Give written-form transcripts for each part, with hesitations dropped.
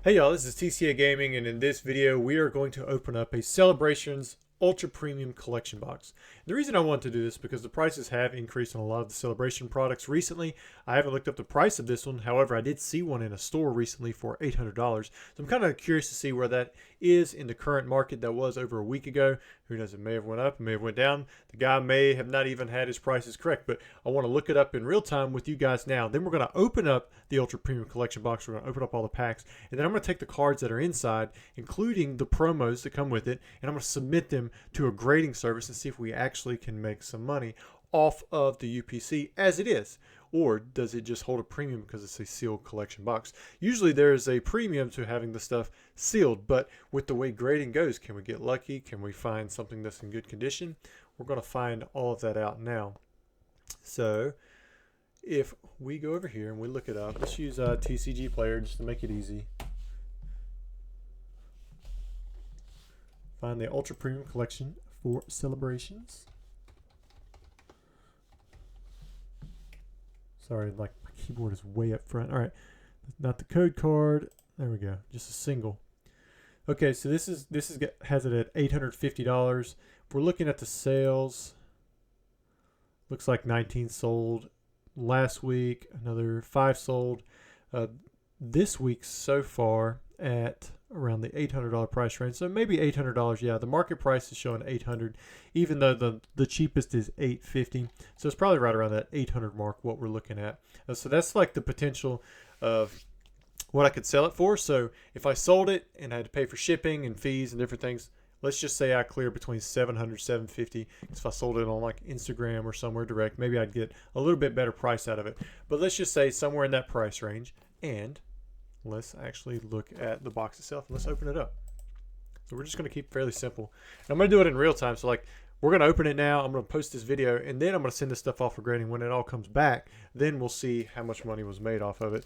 Hey y'all, this is TCA Gaming, and in this video we are going to open up a Celebrations Ultra Premium Collection box. The reason I want to do this is because the prices have increased on a lot of the Celebration products recently. I haven't looked up the price of this one, however I did see one in a store recently for $800. So I'm kind of curious to see where that is in the current market. That was over a week ago. Who knows, it may have went up, it may have went down. The guy may have not even had his prices correct, but I want to look it up in real time with you guys now. Then we're going to open up the Ultra Premium Collection box. We're going to open up all the packs, and then I'm going to take the cards that are inside, including the promos that come with it, and I'm going to submit them to a grading service and see if we actually can make some money off of the UPC as it is. Or does it just hold a premium because it's a sealed collection box? Usually there is a premium to having the stuff sealed, but with the way grading goes, can we get lucky? Can we find something that's in good condition? We're going to find all of that out now. So if we go over here and we look it up, let's use TCG Player just to make it easy. Find the Ultra Premium Collection for Celebrations. Sorry, like my keyboard is way up front. All right, not the code card. There we go, just a single. Okay, so this has it at $850. If we're looking at the sales, looks like 19 sold last week, another 5 sold. This week so far at around the $800 price range, so maybe $800. Yeah, the market price is showing $800, even though the cheapest is $850. So it's probably right around that $800 mark what we're looking at. So that's like the potential of what I could sell it for. So if I sold it and I had to pay for shipping and fees and different things, let's just say I clear between $700, $750. If I sold it on like Instagram or somewhere direct, maybe I'd get a little bit better price out of it. But let's just say somewhere in that price range. And let's actually look at the box itself and let's open it up. So we're just going to keep it fairly simple. And I'm going to do it in real time. So like we're going to open it now. I'm going to post this video and then I'm going to send this stuff off for grading. When it all comes back, then we'll see how much money was made off of it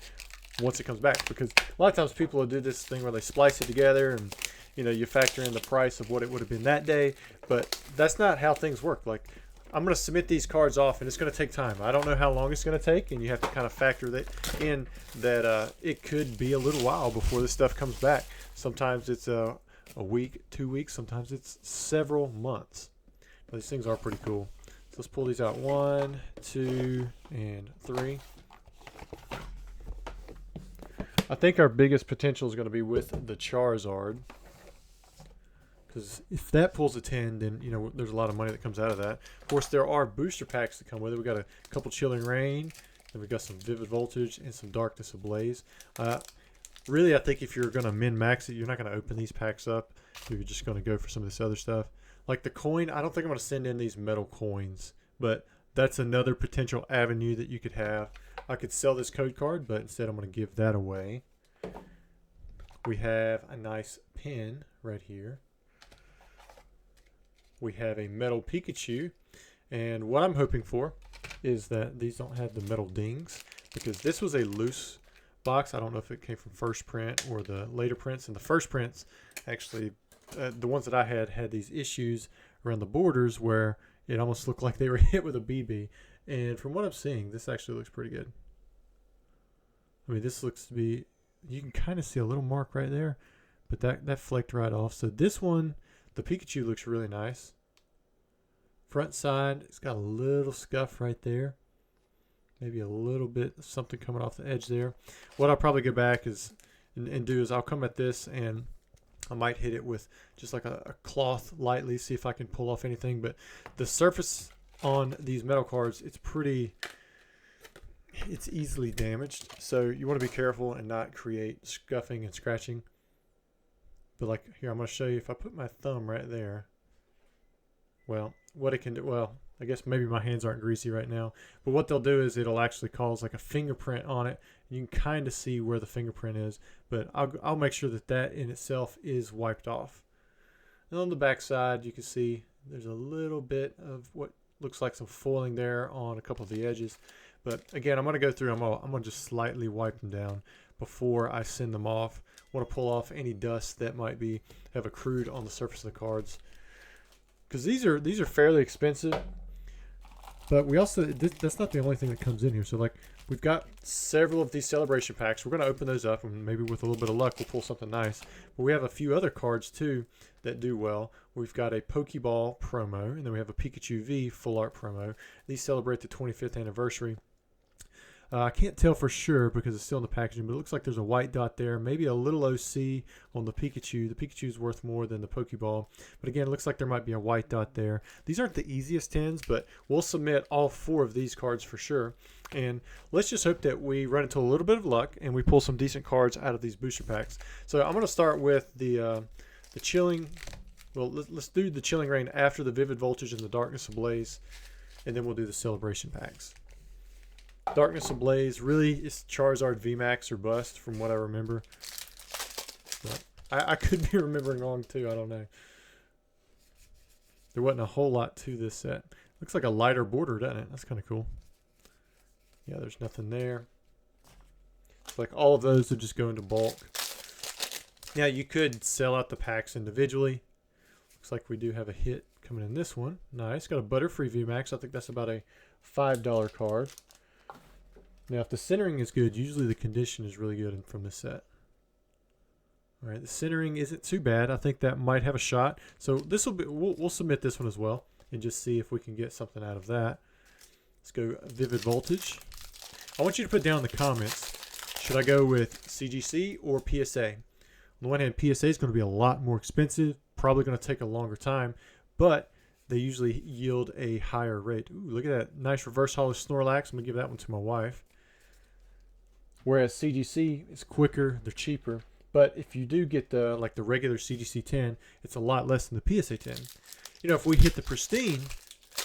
once it comes back. Because a lot of times people will do this thing where they splice it together and you factor in the price of what it would have been that day. But that's not how things work. Like I'm going to submit these cards off and it's going to take time. I don't know how long it's going to take, and you have to kind of factor that in that it could be a little while before this stuff comes back. Sometimes it's a week, 2 weeks, sometimes it's several months. But these things are pretty cool. So let's pull these out. 1, 2, and 3. I think our biggest potential is going to be with the Charizard. Because if that pulls a 10, then there's a lot of money that comes out of that. Of course, there are booster packs that come with it. We got a couple Chilling Rain, then we got some Vivid Voltage and some Darkness Ablaze. Really, I think if you're going to min-max it, you're not going to open these packs up. You're just going to go for some of this other stuff. Like the coin, I don't think I'm going to send in these metal coins, but that's another potential avenue that you could have. I could sell this code card, but instead I'm going to give that away. We have a nice pin right here. We have a metal Pikachu, and what I'm hoping for is that these don't have the metal dings, because this was a loose box. I don't know if it came from first print or the later prints, and the first prints actually, the ones that I had these issues around the borders where it almost looked like they were hit with a BB, and from what I'm seeing, this actually looks pretty good. I mean, this looks to be, you can kind of see a little mark right there, but that flaked right off. So this one, the Pikachu, looks really nice. Front side, it's got a little scuff right there. Maybe a little bit of something coming off the edge there. What I'll probably go back and do is I'll come at this and I might hit it with just like a cloth lightly, see if I can pull off anything. But the surface on these metal cards, it's easily damaged. So you want to be careful and not create scuffing and scratching. But like here, I'm going to show you if I put my thumb right there. Well, what it can do, well, I guess maybe my hands aren't greasy right now, but what they'll do is it'll actually cause like a fingerprint on it. You can kind of see where the fingerprint is, but I'll make sure that in itself is wiped off. And on the back side, you can see there's a little bit of what looks like some foiling there on a couple of the edges. But again, I'm going to go through, I'm going to just slightly wipe them down before I send them off. I want to pull off any dust that might have accrued on the surface of the cards. Because these are fairly expensive. But we also, that's not the only thing that comes in here. So like we've got several of these celebration packs. We're going to open those up, and maybe with a little bit of luck we'll pull something nice. But we have a few other cards too that do well. We've got a Pokeball promo, and then we have a Pikachu V full art promo. These celebrate the 25th anniversary. I can't tell for sure because it's still in the packaging, but it looks like there's a white dot there, maybe a little OC on the Pikachu. The Pikachu's worth more than the Pokeball, but again, it looks like there might be a white dot there. These aren't the easiest 10s, but we'll submit all 4 of these cards for sure, and let's just hope that we run into a little bit of luck and we pull some decent cards out of these booster packs. So I'm going to start with the Chilling. Well, let's do the Chilling Reign after the Vivid Voltage and the Darkness Ablaze, and then we'll do the celebration packs. Darkness Ablaze, really, it's Charizard VMAX or bust from what I remember. But I could be remembering wrong too, I don't know. There wasn't a whole lot to this set. Looks like a lighter border, doesn't it? That's kind of cool. Yeah, there's nothing there. It's like all of those would just go into bulk. Now you could sell out the packs individually. Looks like we do have a hit coming in this one. Nice, got a Butterfree VMAX. I think that's about a $5 card. Now, if the centering is good, usually the condition is really good from this set. All right, the centering isn't too bad. I think that might have a shot. So this will be. We'll submit this one as well and just see if we can get something out of that. Let's go Vivid Voltage. I want you to put down in the comments, should I go with CGC or PSA? On the one hand, PSA is going to be a lot more expensive, probably going to take a longer time, but they usually yield a higher rate. Ooh, look at that nice reverse hollow Snorlax. I'm going to give that one to my wife. Whereas CGC is quicker, they're cheaper. But if you do get the regular CGC 10, it's a lot less than the PSA 10. You know, if we hit the pristine,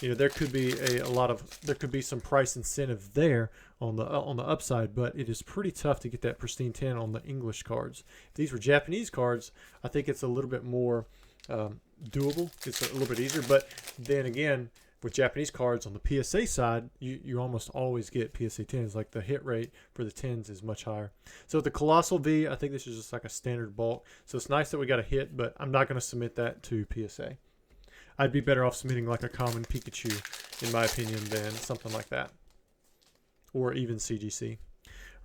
you know, there could be there could be some price incentive there on the upside, but it is pretty tough to get that pristine 10 on the English cards. If these were Japanese cards, I think it's a little bit more doable. It's a little bit easier, but then again, with Japanese cards on the PSA side, you almost always get PSA 10s. Like the hit rate for the 10s is much higher. So the Colossal V, I think this is just like a standard bulk. So it's nice that we got a hit, but I'm not going to submit that to PSA. I'd be better off submitting like a common Pikachu, in my opinion, than something like that. Or even CGC.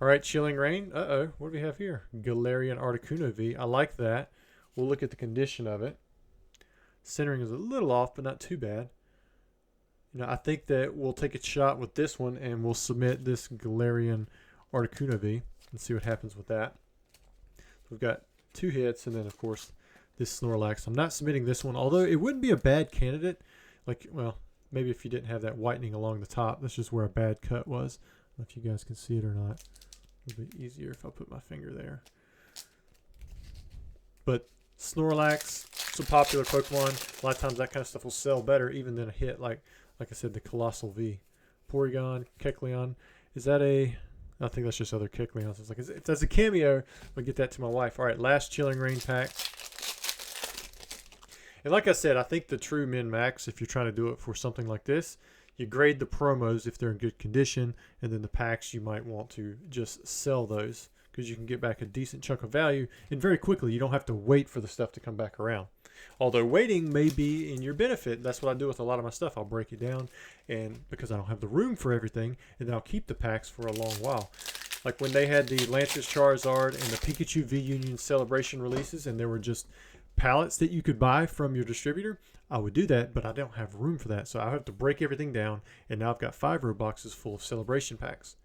All right, Chilling Reign. Uh-oh, what do we have here? Galarian Articuno V. I like that. We'll look at the condition of it. Centering is a little off, but not too bad. You know, I think that we'll take a shot with this one and we'll submit this Galarian Articuno V and see what happens with that. So we've got 2 hits, and then of course this Snorlax. I'm not submitting this one, although it wouldn't be a bad candidate. Like, well, maybe if you didn't have that whitening along the top. That's just where a bad cut was. I don't know if you guys can see it or not. It'll be easier if I put my finger there. But Snorlax, it's a popular Pokemon. A lot of times that kind of stuff will sell better even than a hit like I said, the Colossal V. Porygon, Kecleon. Is that a... I think that's just other Kecleons. It's like, if that's a cameo, I'll get that to my wife. All right, last Chilling Reign pack. And like I said, I think the true min-max, if you're trying to do it for something like this, you grade the promos if they're in good condition, and then the packs you might want to just sell those because you can get back a decent chunk of value, and very quickly. You don't have to wait for the stuff to come back around. Although waiting may be in your benefit. That's what I do with a lot of my stuff. I'll break it down, and because I don't have the room for everything, and then I'll keep the packs for a long while. Like when they had the Lance's Charizard and the Pikachu V-Union Celebration releases, and there were just pallets that you could buy from your distributor, I would do that, but I don't have room for that. So I have to break everything down, and now I've got 5 row boxes full of celebration packs.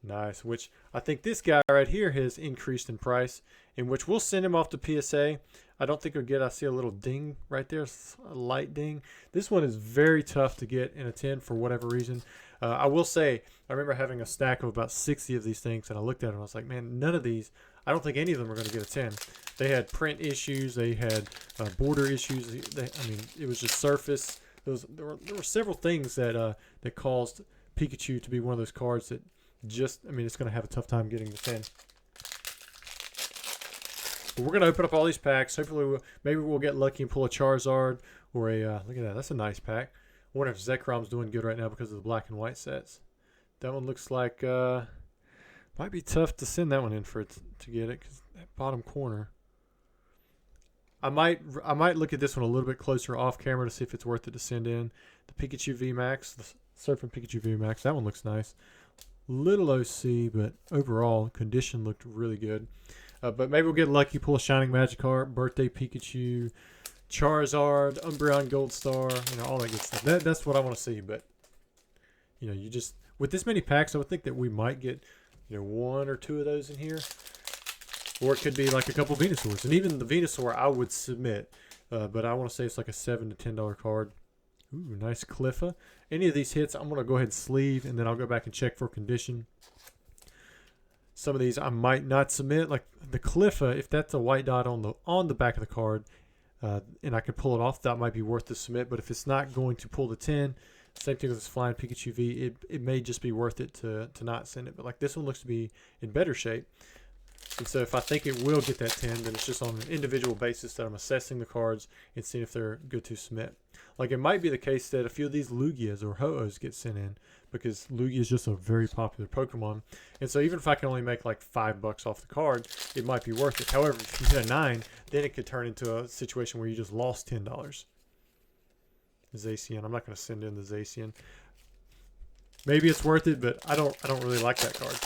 Nice, which I think this guy right here has increased in price, in which we'll send him off to PSA. I don't think he'll get, I see a little ding right there, a light ding. This one is very tough to get in a 10 for whatever reason. I will say, I remember having a stack of about 60 of these things, and I looked at them and I was like, man, none of these, I don't think any of them are going to get a 10. They had print issues, they had border issues. I mean, it was just surface. There were several things that caused Pikachu to be one of those cards that just, I mean, it's going to have a tough time getting the 10. But we're going to open up all these packs. Hopefully, maybe we'll get lucky and pull a Charizard or a, look at that. That's a nice pack. I wonder if Zekrom's doing good right now because of the black and white sets. That one looks like, might be tough to send that one in for it to get it because that bottom corner. I might look at this one a little bit closer off camera to see if it's worth it to send in. The Pikachu VMAX, Surfing Pikachu VMAX. That one looks nice. Little OC, but overall condition looked really good. But maybe we'll get lucky, pull a Shining Magikarp, Birthday Pikachu, Charizard, Umbreon Gold Star, all that good stuff. That's what I want to see. But you just, with this many packs, I would think that we might get one or two of those in here, or it could be like a couple Venusaurs. And even the Venusaur I would submit, but I want to say it's like a $7 to $10 card. Ooh, nice Cliffa. Any of these hits, I'm going to go ahead and sleeve, and then I'll go back and check for condition. Some of these I might not submit, like the Cliffa. If that's a white dot on the back of the card, and I could pull it off, that might be worth to submit. But if it's not going to pull the 10, same thing with this Flying Pikachu V, it may just be worth it to not send it. But like this one looks to be in better shape. And so if I think it will get that 10, then it's just on an individual basis that I'm assessing the cards and seeing if they're good to submit. Like it might be the case that a few of these Lugias or Ho-Ohs get sent in, because Lugia is just a very popular Pokemon. And so even if I can only make like $5 off the card, it might be worth it. However, if you hit a 9, then it could turn into a situation where you just lost $10. Zacian. I'm not going to send in the Zacian. Maybe it's worth it, but I don't really like that card.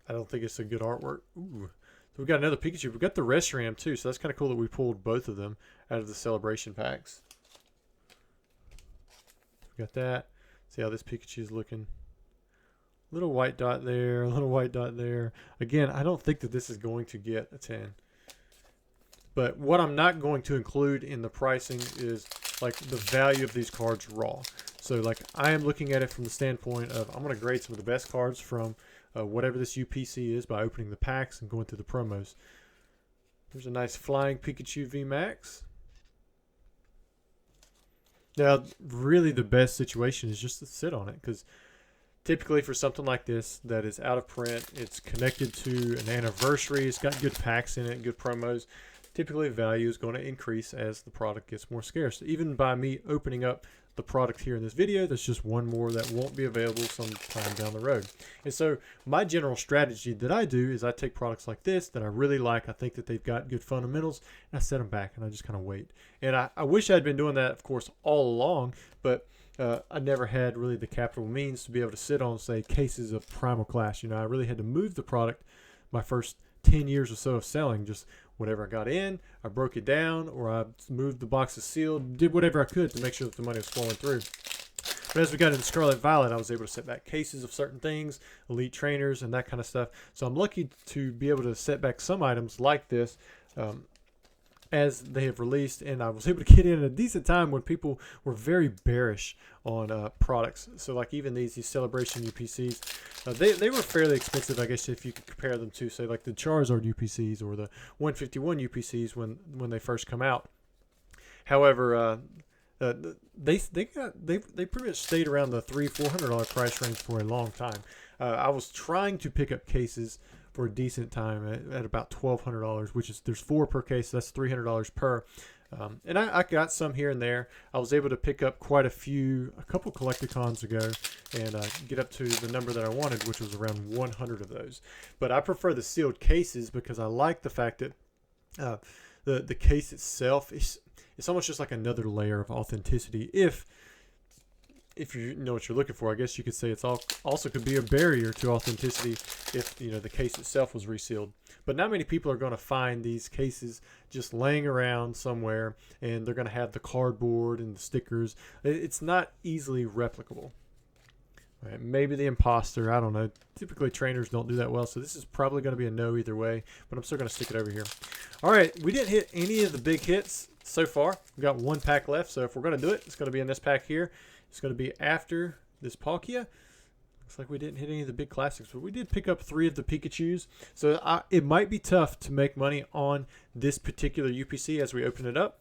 I don't think it's a good artwork. Ooh. So we got another Pikachu. We got the Reshiram too, so that's kind of cool that we pulled both of them out of the celebration packs. We got that. See how this Pikachu is looking. Little white dot there, a little white dot there. Again, I don't think that this is going to get a 10. But what I'm not going to include in the pricing is like the value of these cards raw. So like I am looking at it from the standpoint of I'm going to grade some of the best cards from whatever this UPC is by opening the packs and going through the promos. There's a nice Flying Pikachu VMAX. Now, really the best situation is just to sit on it, because typically for something like this that is out of print, it's connected to an anniversary, it's got good packs in it, good promos, typically value is going to increase as the product gets more scarce. Even by me opening up the product here in this video, that's just one more that won't be available sometime down the road. And so my general strategy that I do is I take products like this that I really like, I think that they've got good fundamentals, and I set them back and I just kind of wait. And I wish I'd been doing that, of course, all along, but I never had really the capital means to be able to sit on, say, cases of Primal Clash. I really had to move the product my first 10 years or so of selling. Just whatever I got in, I broke it down, or I moved the boxes sealed, did whatever I could to make sure that the money was flowing through. But as we got into Scarlet Violet, I was able to set back cases of certain things, elite trainers, and that kind of stuff. So I'm lucky to be able to set back some items like this as they have released, and I was able to get in at a decent time when people were very bearish on products. So like even these Celebration UPCs, they were fairly expensive, I guess, if you could compare them to, say, like the Charizard UPCs or the 151 UPCs when they first come out. However, they pretty much stayed around the $300-$400 price range for a long time. I was trying to pick up cases for a decent time at about $1,200, which is, there's 4 per case, so that's $300 per. And I got some here and there. I was able to pick up quite a couple Collecticons ago, and get up to the number that I wanted, which was around 100 of those. But I prefer the sealed cases because I like the fact that the case itself it's almost just like another layer of authenticity. If you know what you're looking for, I guess you could say it's also could be a barrier to authenticity if the case itself was resealed. But not many people are going to find these cases just laying around somewhere, and they're going to have the cardboard and the stickers. It's not easily replicable. Right, maybe the imposter, I don't know. Typically trainers don't do that well, so this is probably going to be a no either way, but I'm still going to stick it over here. All right, we didn't hit any of the big hits so far. We've got 1 pack left, so if we're going to do it, it's going to be in this pack here. It's going to be after this Palkia. Looks like we didn't hit any of the big classics, but we did pick up 3 of the Pikachus. So it might be tough to make money on this particular UPC as we open it up,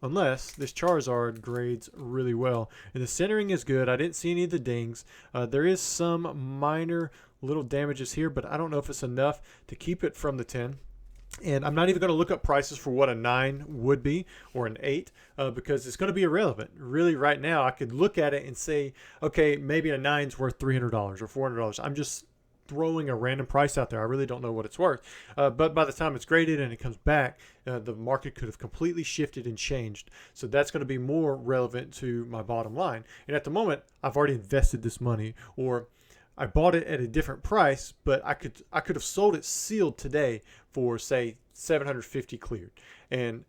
unless this Charizard grades really well. And the centering is good. I didn't see any of the dings. There is some minor little damages here, but I don't know if it's enough to keep it from the 10. And I'm not even going to look up prices for what a 9 would be or an 8 because it's going to be irrelevant. Really, right now, I could look at it and say, okay, maybe a 9's worth $300 or $400. I'm just throwing a random price out there. I really don't know what it's worth. But by the time it's graded and it comes back, the market could have completely shifted and changed. So that's going to be more relevant to my bottom line. And at the moment, I've already invested this money, or I bought it at a different price, but I could have sold it sealed today for, say, 750 cleared. And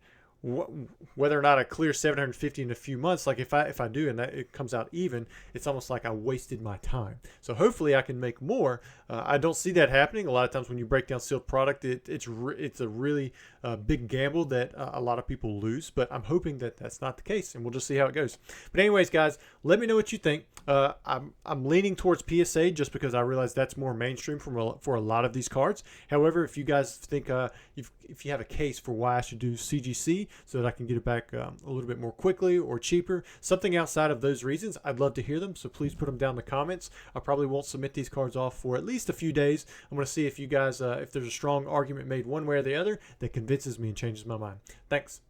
whether or not I clear 750 in a few months, like if I do and that it comes out even, it's almost like I wasted my time. So hopefully I can make more. I don't see that happening. A lot of times when you break down sealed product, it's a really big gamble that a lot of people lose. But I'm hoping that that's not the case, and we'll just see how it goes. But anyways, guys, let me know what you think. I'm leaning towards PSA just because I realize that's more mainstream for a lot of these cards. However, if you guys think if you have a case for why I should do CGC so that I can get it back a little bit more quickly or cheaper, something outside of those reasons, I'd love to hear them. So please put them down in the comments. I probably won't submit these cards off for at least a few days. I'm going to see if you guys, if there's a strong argument made one way or the other that convinces me and changes my mind. Thanks.